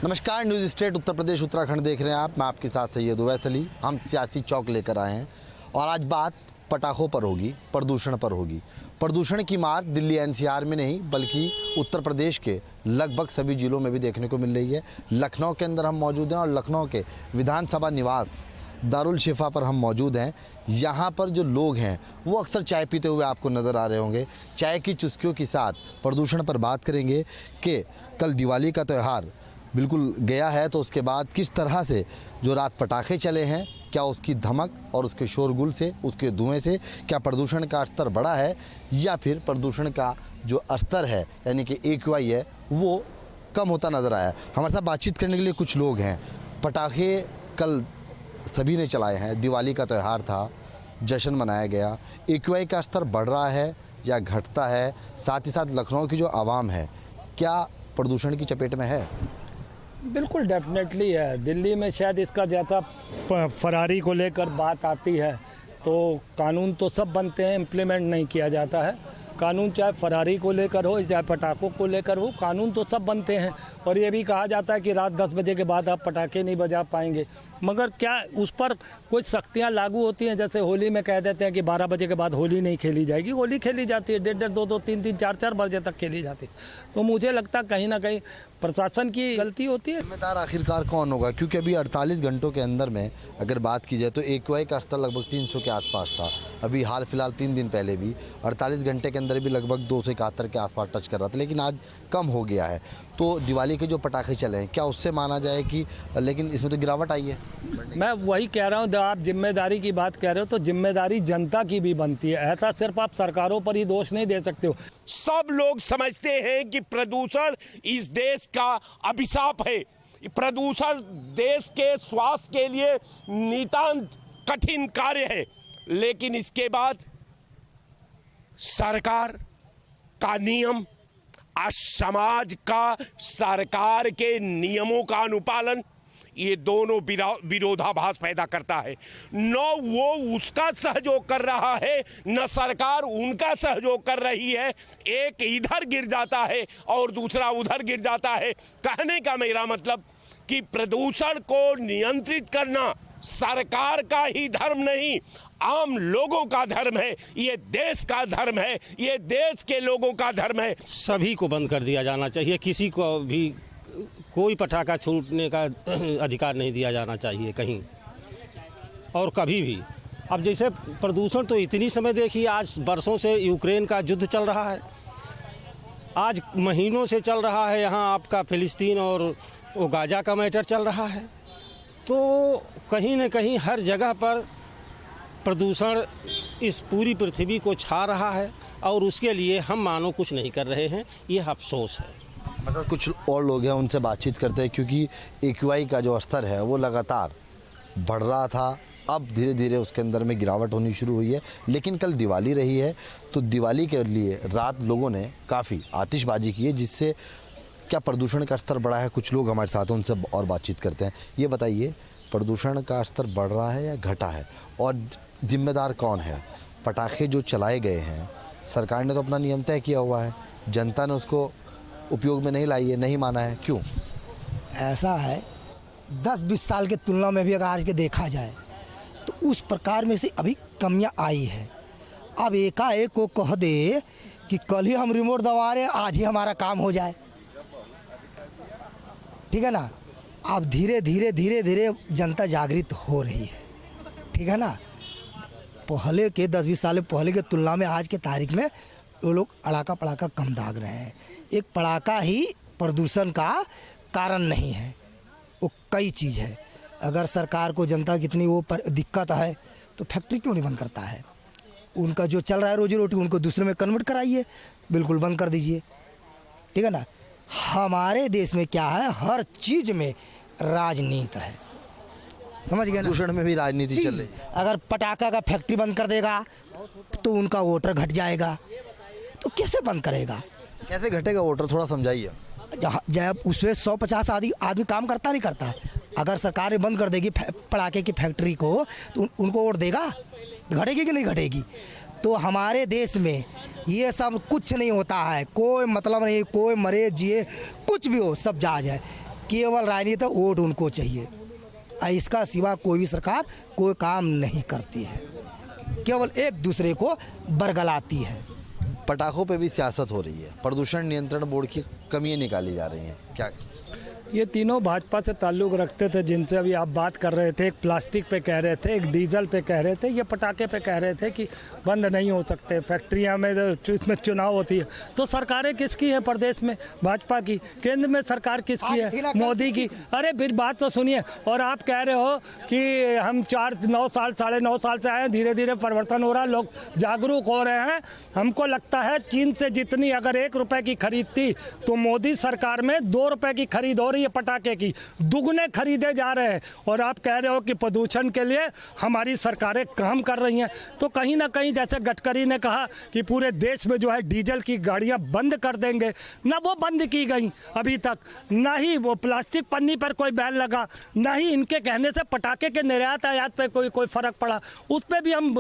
नमस्कार, news state Uttar Pradesh Uttarakhand देख रहे हैं आप। मैं आपके साथ सैयद उवैस अली। हम सियासी चौक लेकर आए हैं और आज बात पटाखों पर होगी, प्रदूषण पर होगी। प्रदूषण की मार दिल्ली एनसीआर में नहीं बल्कि उत्तर प्रदेश के लगभग सभी जिलों में भी देखने को मिल रही है। लखनऊ के अंदर हम मौजूद हैं और लखनऊ के विधानसभा निवास दारुल शिफा पर हम मौजूद हैं। यहाँ पर जो लोग हैं वो अक्सर चाय पीते हुए आपको नज़र आ रहे होंगे। चाय की चुस्कियों के साथ प्रदूषण पर बात करेंगे कि कल दिवाली का त्यौहार बिल्कुल गया है, तो उसके बाद किस तरह से जो रात पटाखे चले हैं, क्या उसकी धमक और उसके शोरगुल से, उसके धुएं से क्या प्रदूषण का स्तर बढ़ा है या फिर प्रदूषण का जो स्तर है यानी कि AQI है वो कम होता नज़र आया। हमारे साथ बातचीत करने के लिए कुछ लोग हैं। पटाखे कल सभी ने चलाए हैं, दिवाली का त्यौहार था, जश्न मनाया गया। AQI का स्तर बढ़ रहा है या घटता है? साथ ही साथ लखनऊ की जो आवाम है क्या प्रदूषण की चपेट में है? बिल्कुल डेफिनेटली है। दिल्ली में शायद इसका ज़्यादा फरारी को लेकर बात आती है तो कानून तो सब बनते हैं, इम्प्लीमेंट नहीं किया जाता है। कानून चाहे फरारी को लेकर हो चाहे पटाखों को लेकर हो, कानून तो सब बनते हैं। और ये भी कहा जाता है कि रात 10 बजे के बाद आप पटाखे नहीं बजा पाएंगे, मगर क्या उस पर कोई सख्तियां लागू होती हैं? जैसे होली में कह देते हैं कि 12 बजे के बाद होली नहीं खेली जाएगी। होली खेली जाती है, 1:30, 2-2, 3-3, 4-4 बजे तक खेली जाती है। तो मुझे लगता है कहीं ना कहीं प्रशासन की गलती होती है। जिम्मेदार आखिरकार कौन होगा? क्योंकि अभी 48 घंटों के अंदर में अगर बात की जाए तो AQI का स्तर लगभग 300 के आसपास था। अभी हाल फिलहाल 3 दिन पहले भी 48 घंटे के अंदर भी लगभग 271 के आसपास टच कर रहा था, लेकिन आज कम हो गया है। तो दिवाली के जो पटाखे चले हैं क्या उससे माना जाए कि, लेकिन इसमें तो गिरावट आई है। मैं वही कह रहा हूँ, जब आप जिम्मेदारी की बात कह रहे हो तो जिम्मेदारी जनता की भी बनती है। ऐसा सिर्फ आप सरकारों पर ही दोष नहीं दे सकते हो। सब लोग समझते हैं कि प्रदूषण इस देश का अभिशाप है। प्रदूषण देश के स्वास्थ्य के लिए नितांत कठिन कार्य है, लेकिन इसके बाद सरकार का नियम आज समाज का सरकार के नियमों का अनुपालन, ये दोनों विरोधाभास पैदा करता है। न वो उसका सहयोग कर रहा है न सरकार उनका सहयोग कर रही है। एक इधर गिर जाता है और दूसरा उधर गिर जाता है। कहने का मेरा मतलब कि प्रदूषण को नियंत्रित करना सरकार का ही धर्म नहीं, आम लोगों का धर्म है, ये देश का धर्म है, ये देश के लोगों का धर्म है। सभी को बंद कर दिया जाना चाहिए। किसी को भी कोई पटाखा छूटने का अधिकार नहीं दिया जाना चाहिए कहीं और कभी भी। अब जैसे प्रदूषण तो इतनी समय देखिए, आज बरसों से यूक्रेन का युद्ध चल रहा है, आज महीनों से चल रहा है। यहाँ आपका फिलिस्तीन और वो गाजा का मैटर चल रहा है। तो कहीं न कहीं हर जगह पर प्रदूषण इस पूरी पृथ्वी को छा रहा है और उसके लिए हम मानो कुछ नहीं कर रहे हैं। ये अफसोस है। मतलब कुछ और लोग हैं, उनसे बातचीत करते हैं, क्योंकि AQI का जो स्तर है वो लगातार बढ़ रहा था। अब धीरे धीरे उसके अंदर में गिरावट होनी शुरू हुई है। लेकिन कल दिवाली रही है तो दिवाली के लिए रात लोगों ने काफ़ी आतिशबाजी की है, जिससे क्या प्रदूषण का स्तर बढ़ा है? कुछ लोग हमारे साथ हैं, उनसे और बातचीत करते हैं। ये बताइए, प्रदूषण का स्तर बढ़ रहा है या घटा है और जिम्मेदार कौन है? पटाखे जो चलाए गए हैं, सरकार ने तो अपना नियम तय किया हुआ है, जनता ने उसको उपयोग में नहीं लाई है, नहीं माना है, क्यों? ऐसा है 10-20 साल के तुलना में भी अगर आज के देखा जाए तो उस प्रकार में से अभी कमियां आई है। अब एकाएक को कह दे कि कल ही हम रिमोट दबा रहे हैं, आज ही हमारा काम हो जाए, ठीक है ना। अब धीरे धीरे जनता जागृत हो रही है, ठीक है ना। पहले के 10-20 साल पहले के तुलना में आज के तारीख में वो लोग अड़ाका पड़ाका कम दाग रहे हैं। एक पड़ाका ही प्रदूषण का कारण नहीं है, वो कई चीज़ है। अगर सरकार को जनता की इतनी वो दिक्कत है तो फैक्ट्री क्यों नहीं बंद करता है? उनका जो चल रहा है रोजी रोटी, उनको दूसरे में कन्वर्ट कराइए, बिल्कुल बंद कर दीजिए, ठीक है ना। हमारे देश में क्या है, हर चीज़ में राजनीति है, समझ गए ना। प्रदूषण में भी राजनीति चल रही है। अगर पटाखा का फैक्ट्री बंद कर देगा तो उनका वोटर घट जाएगा, तो कैसे बंद करेगा? कैसे घटेगा वोटर, थोड़ा समझाइए। जब उसमें 150 आदमी काम करता नहीं करता। अगर सरकार बंद कर देगी पटाखे की फैक्ट्री को तो उनको वोट देगा? घटेगी कि नहीं घटेगी? तो हमारे देश में ये सब कुछ नहीं होता है, कोई मतलब नहीं, कोई मरे जिए कुछ भी हो सब जायज़ है। केवल राजनीति वोट उनको चाहिए, इसका सिवा कोई भी सरकार कोई काम नहीं करती है, केवल एक दूसरे को बरगलाती है। पटाखों पे भी सियासत हो रही है, प्रदूषण नियंत्रण बोर्ड की कमियां निकाली जा रही हैं, क्या? ये तीनों भाजपा से ताल्लुक़ रखते थे, जिनसे अभी आप बात कर रहे थे। एक प्लास्टिक पे कह रहे थे, एक डीजल पे कह रहे थे, ये पटाखे पे कह रहे थे कि बंद नहीं हो सकते, फैक्ट्रियां में इसमें चुनाव होती है। तो सरकारें किसकी है प्रदेश में? भाजपा की। केंद्र में सरकार किसकी है? मोदी की। अरे फिर बात तो सुनिए। और आप कह रहे हो कि हम 9 साल 9.5 साल से आए हैं, धीरे धीरे परिवर्तन हो रहा है, लोग जागरूक हो रहे हैं। हमको लगता है चीन से जितनी अगर 1 रुपये की खरीद थी, तो मोदी सरकार में 2 रुपये की खरीद हो रही है पटाखे की, दुगने खरीदे जा रहे हैं। और आप कह रहे हो कि प्रदूषण के लिए हमारी सरकारें काम कर रही हैं। तो कहीं ना कहीं जैसे गडकरी ने कहा कि पूरे देश में जो है डीजल की गाड़ियां बंद कर देंगे, ना वो बंद की गई अभी तक, ना ही वो प्लास्टिक पन्नी पर कोई बैन लगा, ना ही इनके कहने से पटाखे के निर्यात आयात पे कोई फर्क पड़ा। उस पर भी हम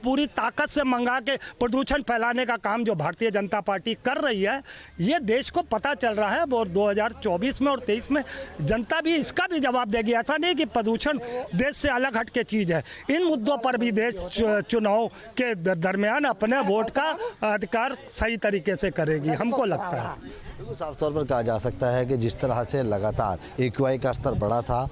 पूरी ताकत से मंगा के प्रदूषण फैलाने का काम जो भारतीय जनता पार्टी कर रही है, ये देश को पता चल रहा है। और 2024 में और 23 में जनता भी इसका भी जवाब देगी। ऐसा नहीं कि प्रदूषण देश से अलग हट के चीज़ है। इन मुद्दों पर भी देश चुनाव के दरमियान अपने वोट का अधिकार सही तरीके से करेगी, हमको लगता है। साफ तौर पर कहा जा सकता है कि जिस तरह से लगातार AQI का स्तर बढ़ा था,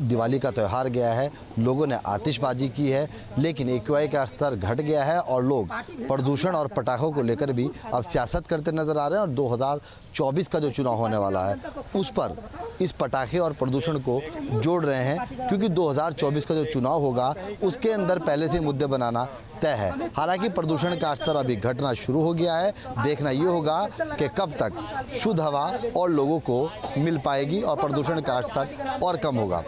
दिवाली का त्यौहार गया है, लोगों ने आतिशबाजी की है, लेकिन AQI का स्तर घट गया है और लोग प्रदूषण और पटाखों को लेकर भी अब सियासत करते नजर आ रहे हैं। और 2024 का जो चुनाव होने वाला है, उस पर इस पटाखे और प्रदूषण को जोड़ रहे हैं, क्योंकि 2024 का जो चुनाव होगा उसके अंदर पहले से मुद्दे बनाना तय है। हालांकि प्रदूषण का स्तर अभी घटना शुरू हो गया है, देखना ये होगा कि कब तक शुद्ध हवा और लोगों को मिल पाएगी और प्रदूषण का स्तर और कम होगा।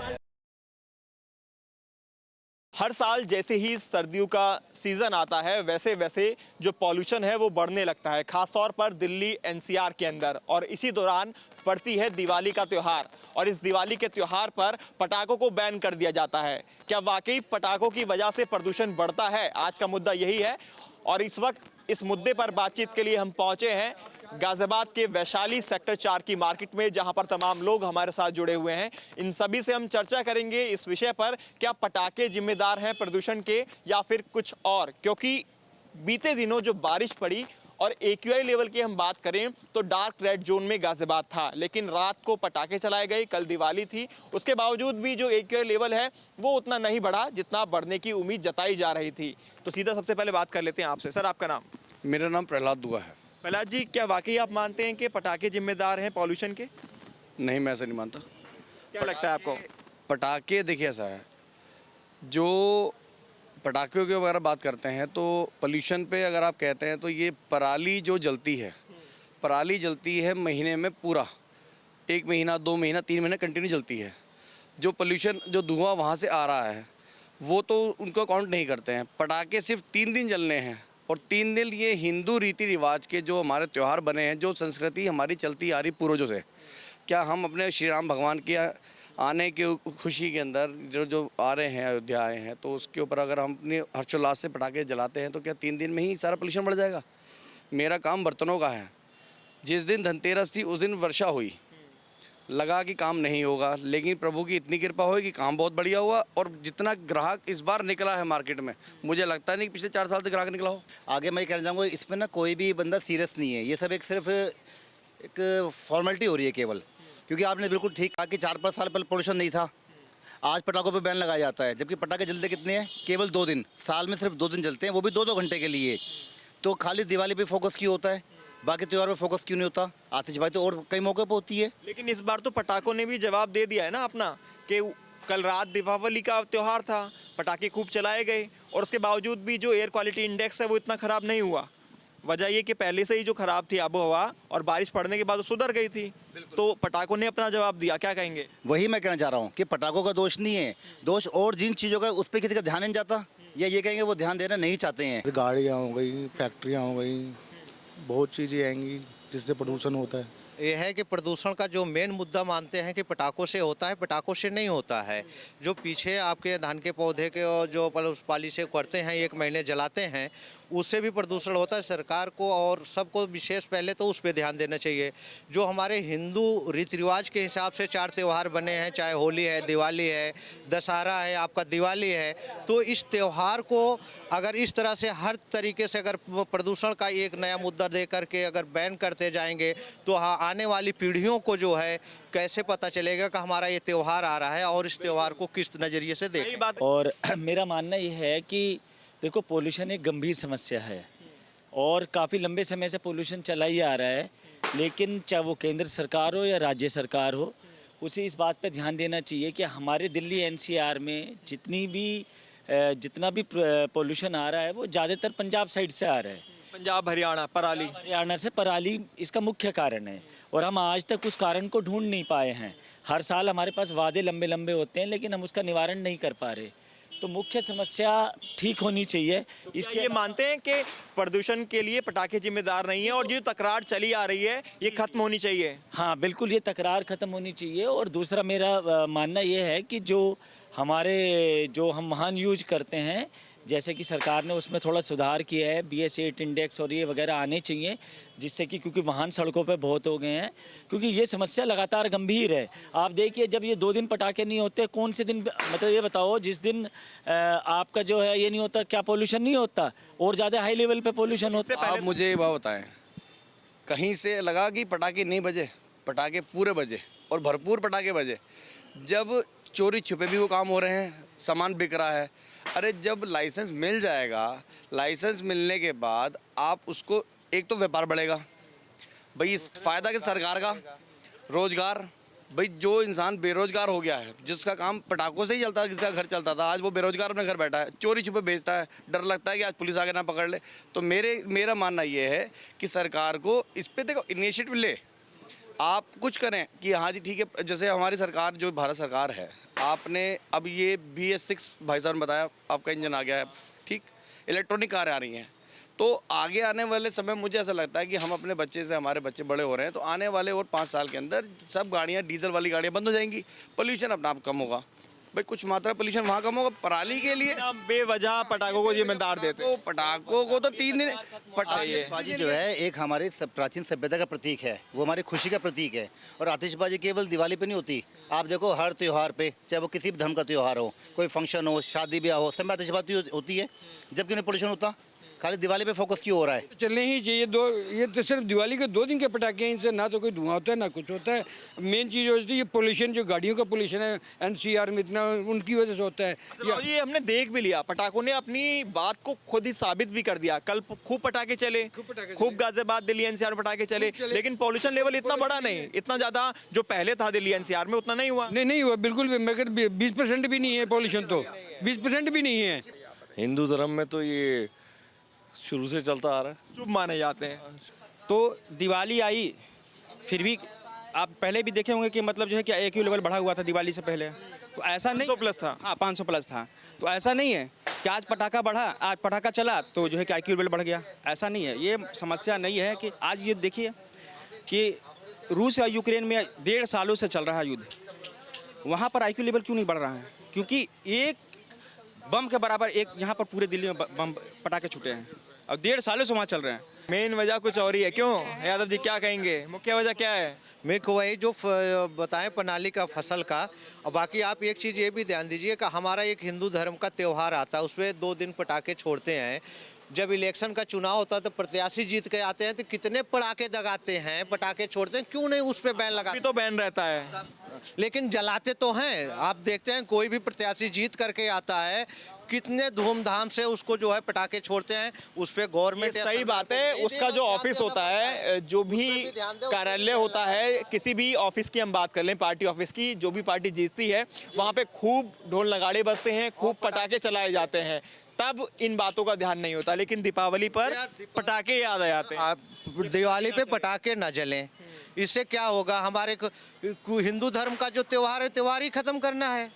हर साल जैसे ही सर्दियों का सीज़न आता है, वैसे वैसे जो पॉल्यूशन है वो बढ़ने लगता है, खासतौर पर दिल्ली NCR के अंदर। और इसी दौरान पड़ती है दिवाली का त्यौहार, और इस दिवाली के त्यौहार पर पटाखों को बैन कर दिया जाता है। क्या वाकई पटाखों की वजह से प्रदूषण बढ़ता है? आज का मुद्दा यही है। और इस वक्त इस मुद्दे पर बातचीत के लिए हम पहुंचे हैं गाजियाबाद के वैशाली सेक्टर 4 की मार्केट में, जहां पर तमाम लोग हमारे साथ जुड़े हुए हैं। इन सभी से हम चर्चा करेंगे इस विषय पर, क्या पटाखे जिम्मेदार हैं प्रदूषण के या फिर कुछ और। क्योंकि बीते दिनों जो बारिश पड़ी और AQI लेवल की हम बात करें तो डार्क रेड जोन में गाजियाबाद था, लेकिन रात को पटाखे चलाए गए, कल दिवाली थी, उसके बावजूद भी जो AQI लेवल है वो उतना नहीं बढ़ा जितना बढ़ने की उम्मीद जताई जा रही थी। तो सीधा सबसे पहले बात कर लेते हैं आपसे। सर, आपका नाम? मेरा नाम प्रहलाद दुआ है। प्रहलाद जी, क्या वाकई आप मानते हैं कि पटाखे जिम्मेदार हैं पॉल्यूशन के? नहीं, मैं ऐसा नहीं मानता। क्या लगता है आपको? पटाखे देखिए, ऐसा है, जो पटाखों की अगर बात करते हैं तो पोल्यूशन पे अगर आप कहते हैं तो ये पराली जो जलती है, पराली जलती है महीने में पूरा 1 महीना 2 महीना 3 महीने कंटिन्यू जलती है। जो पोल्यूशन जो धुआं वहाँ से आ रहा है वो तो उनको काउंट नहीं करते हैं। पटाखे सिर्फ 3 दिन जलने हैं, और 3 दिन ये हिंदू रीति रिवाज के जो हमारे त्यौहार बने हैं, जो संस्कृति हमारी चलती आ रही पूर्वजों से। क्या हम अपने श्री राम भगवान के आने की खुशी के अंदर जो आ रहे हैं, अयोध्या आए हैं, तो उसके ऊपर अगर हम अपने हर्षोल्लास से पटाखे जलाते हैं तो क्या 3 दिन में ही सारा पोल्यूशन बढ़ जाएगा? मेरा काम बर्तनों का है। जिस दिन धनतेरस थी उस दिन वर्षा हुई, लगा कि काम नहीं होगा, लेकिन प्रभु की इतनी कृपा हुई कि काम बहुत बढ़िया हुआ। और जितना ग्राहक इस बार निकला है मार्केट में, मुझे लगता नहीं कि पिछले 4 साल से ग्राहक निकला हो। आगे मैं कहना चाहूँगा, इसमें ना कोई भी बंदा सीरियस नहीं है, ये सब सिर्फ एक फॉर्मेलिटी हो रही है केवल। क्योंकि आपने बिल्कुल ठीक कहा कि 4-5 साल पहले पोल्यूशन नहीं था, आज पटाखों पे बैन लगाया जाता है, जबकि पटाखे जलते कितने हैं? केवल 2 दिन, साल में सिर्फ 2 दिन जलते हैं, वो भी 2-2 घंटे के लिए। तो खाली दिवाली पे फोकस क्यों होता है, बाकी त्यौहार पे फोकस क्यों नहीं होता? आतिशबाजी तो और कई मौके पर होती है। लेकिन इस बार तो पटाखों ने भी जवाब दे दिया है ना अपना, कि कल रात दीपावली का त्यौहार था, पटाखे खूब चलाए गए, और उसके बावजूद भी जो एयर क्वालिटी इंडेक्स है वो इतना ख़राब नहीं हुआ। वजह ये कि पहले से ही जो ख़राब थी आबो हवा, और बारिश पड़ने के बाद वो सुधर गई थी। तो पटाखों ने अपना जवाब दिया। क्या कहेंगे? वही मैं कहना चाह रहा हूँ कि पटाखों का दोष नहीं है, दोष और जिन चीज़ों का उस पर किसी का ध्यान नहीं जाता, या ये कहेंगे वो ध्यान देना नहीं चाहते हैं। गाड़ियाँ हो गई, फैक्ट्रियाँ हो गई, बहुत चीज़ें आएंगी जिससे प्रदूषण होता है। ये है कि प्रदूषण का जो मेन मुद्दा मानते हैं कि पटाखों से होता है, पटाखों से नहीं होता है। जो पीछे आपके धान के पौधे के और जो पॉलिश से करते हैं, 1 महीने जलाते हैं, उससे भी प्रदूषण होता है। सरकार को और सबको विशेष पहले तो उस पर ध्यान देना चाहिए। जो हमारे हिंदू रीति रिवाज के हिसाब से 4 त्यौहार बने हैं, चाहे होली है, दिवाली है, दशहरा है, आपका दिवाली है, तो इस त्यौहार को अगर इस तरह से हर तरीके से अगर प्रदूषण का एक नया मुद्दा दे करके अगर बैन करते जाएंगे तो आने वाली पीढ़ियों को जो है कैसे पता चलेगा कि हमारा ये त्यौहार आ रहा है और इस त्यौहार को किस नज़रिए से देखें। और मेरा मानना ये है कि देखो, पोल्यूशन एक गंभीर समस्या है और काफ़ी लंबे समय से पोल्यूशन चला ही आ रहा है, लेकिन चाहे वो केंद्र सरकार हो या राज्य सरकार हो, उसे इस बात पे ध्यान देना चाहिए कि हमारे दिल्ली एनसीआर में जितना भी पोल्यूशन आ रहा है वो ज़्यादातर पंजाब साइड से आ रहा है। पंजाब, हरियाणा से पराली इसका मुख्य कारण है और हम आज तक उस कारण को ढूंढ नहीं पाए हैं। हर साल हमारे पास वादे लंबे लंबे होते हैं लेकिन हम उसका निवारण नहीं कर पा रहे। तो मुख्य समस्या ठीक होनी चाहिए। इसके ये मानते हैं कि प्रदूषण के लिए पटाखे जिम्मेदार नहीं है और जो तकरार चली आ रही है ये खत्म होनी चाहिए। हाँ बिल्कुल, ये तकरार ख़त्म होनी चाहिए। और दूसरा मेरा मानना ये है कि जो हम वाहन यूज करते हैं, जैसे कि सरकार ने उसमें थोड़ा सुधार किया है, BS8 इंडेक्स और ये वगैरह आने चाहिए, जिससे कि क्योंकि वाहन सड़कों पे बहुत हो गए हैं, क्योंकि ये समस्या लगातार गंभीर है। आप देखिए, जब ये 2 दिन पटाखे नहीं होते, कौन से दिन, मतलब ये बताओ, जिस दिन आपका जो है ये नहीं होता, क्या पोल्यूशन नहीं होता और ज़्यादा हाई लेवल पे पोल्यूशन होता है। आप मुझे ये बात बताएं, कहीं से लगा कि पटाखे नहीं बजे, पटाखे पूरे बजे और भरपूर पटाखे बजे, जब चोरी छुपे भी वो काम हो रहे हैं, सामान बिक रहा है। अरे जब लाइसेंस मिल जाएगा, लाइसेंस मिलने के बाद आप उसको, एक तो व्यापार बढ़ेगा भाई, इस फ़ायदा कि सरकार का रोज़गार, भाई जो इंसान बेरोज़गार हो गया है, जिसका काम पटाखों से ही चलता है, जिसका घर चलता था, आज वो बेरोज़गार अपने घर बैठा है, चोरी छुपे बेचता है, डर लगता है कि आज पुलिस आके ना पकड़ ले। तो मेरा मानना ये है कि सरकार को इस पर देखो इनिशिएटिव ले, आप कुछ करें कि हाँ जी ठीक है। जैसे हमारी सरकार, जो भारत सरकार है, आपने अब ये BS6 भाई साहब ने बताया, आपका इंजन आ गया है, ठीक, इलेक्ट्रॉनिक कारें आ रही हैं, तो आगे आने वाले समय मुझे ऐसा लगता है कि हम अपने बच्चे से, हमारे बच्चे बड़े हो रहे हैं, तो आने वाले और 5 साल के अंदर सब गाड़ियाँ, डीजल वाली गाड़ियाँ बंद हो जाएंगी, पोल्यूशन अपना आप कम होगा। भाई कुछ मात्रा पोल्यूशन वहाँ कम होगा। पराली के लिए बेवजह पटाखों को जिम्मेदार देते तो पटाखों को तो 3 दिन आतिशबाजी जो है एक हमारी प्राचीन सभ्यता का प्रतीक है, वो हमारी खुशी का प्रतीक है। और आतिशबाजी केवल दिवाली पे नहीं होती, आप देखो हर त्यौहार पे, चाहे वो किसी भी धर्म का त्यौहार हो, कोई फंक्शन हो, शादी ब्याह हो, सब में आतिशबाजी होती है, जबकि उन्हें पोल्यूशन होता। खाली दिवाली पे फोकस क्यों हो रहा है? चलने ही चाहिए। ये तो सिर्फ दिवाली के 2 दिन के पटाखे हैं, इनसे ना तो कोई धुआं होता है ना कुछ होता है। मेन चीज़ होती है ये पोल्यूशन, जो गाड़ियों का पोल्यूशन है NCR में इतना, उनकी वजह से होता है। ये हमने देख भी लिया, पटाखों ने अपनी बात को खुद ही साबित भी कर दिया। कल खूब पटाखे चले, खूब गाजियाबाद दिल्ली NCR पटाखे चले, लेकिन पॉल्यूशन लेवल इतना बड़ा नहीं, इतना ज़्यादा जो पहले था दिल्ली NCR में उतना नहीं हुआ। नहीं हुआ बिल्कुल भी, मगर 20% भी नहीं है पॉल्यूशन, तो 20% भी नहीं है। हिंदू धर्म में तो ये शुरू से चलता आ रहा है, शुभ माने जाते हैं। तो दिवाली आई, फिर भी आप पहले भी देखे होंगे कि मतलब जो है कि IQ लेवल बढ़ा हुआ था दिवाली से पहले, तो ऐसा नहीं 500 प्लस था। हाँ 500 प्लस था। तो ऐसा नहीं है कि आज पटाखा बढ़ा, आज पटाखा चला तो जो है कि IQ लेवल बढ़ गया, ऐसा नहीं है। ये समस्या नहीं है कि आज ये देखिए कि रूस और यूक्रेन में 1.5 सालों से चल रहा है युद्ध, वहाँ पर IQ लेवल क्यों नहीं बढ़ रहा है? क्योंकि एक बम के बराबर एक यहाँ पर पूरे दिल्ली में बम पटाखे छूटे हैं और 1.5 सालों से वहाँ चल रहे हैं। मेन वजह कुछ और ही है। क्यों यादव जी, क्या कहेंगे, मुख्य वजह क्या है? मेरे को वही जो बताएं प्रणाली का फसल का। और बाकी आप एक चीज़ ये भी ध्यान दीजिए कि हमारा एक हिंदू धर्म का त्यौहार आता है, उसमें 2 दिन पटाखे छोड़ते हैं। जब इलेक्शन का चुनाव होता है तो प्रत्याशी जीत के आते हैं तो कितने पटाखे दगाते हैं, पटाखे छोड़ते हैं, क्यों नहीं उस पर बैन लगा? तो बैन रहता है लेकिन जलाते तो हैं। आप देखते हैं कोई भी प्रत्याशी जीत करके आता है, कितने धूमधाम से उसको जो है पटाखे छोड़ते हैं, उस पर गवर्नमेंट। सही बात है, उसका जो ऑफिस होता है, जो भी कार्यालय होता है, किसी भी ऑफिस की हम बात कर लें, पार्टी ऑफिस की, जो भी पार्टी जीतती है वहाँ पे खूब ढोल नगाड़े बजते हैं, खूब पटाखे चलाए जाते हैं, तब इन बातों का ध्यान नहीं होता। लेकिन दीपावली पर पटाखे याद आ जाते हैं। आप दिवाली पे पटाखे ना जलें, इससे क्या होगा? हमारे हिंदू धर्म का जो त्यौहार है, त्यौहार ही खत्म करना है।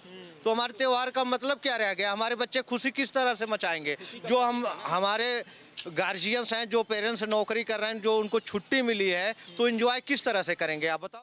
तो हमारे त्यौहार का मतलब क्या रह गया? हमारे बच्चे खुशी किस तरह से मचाएंगे? जो हमारे गार्जियंस हैं, जो पेरेंट्स नौकरी कर रहे हैं, जो उनको छुट्टी मिली है, तो एंजॉय किस तरह से करेंगे आप बताओ।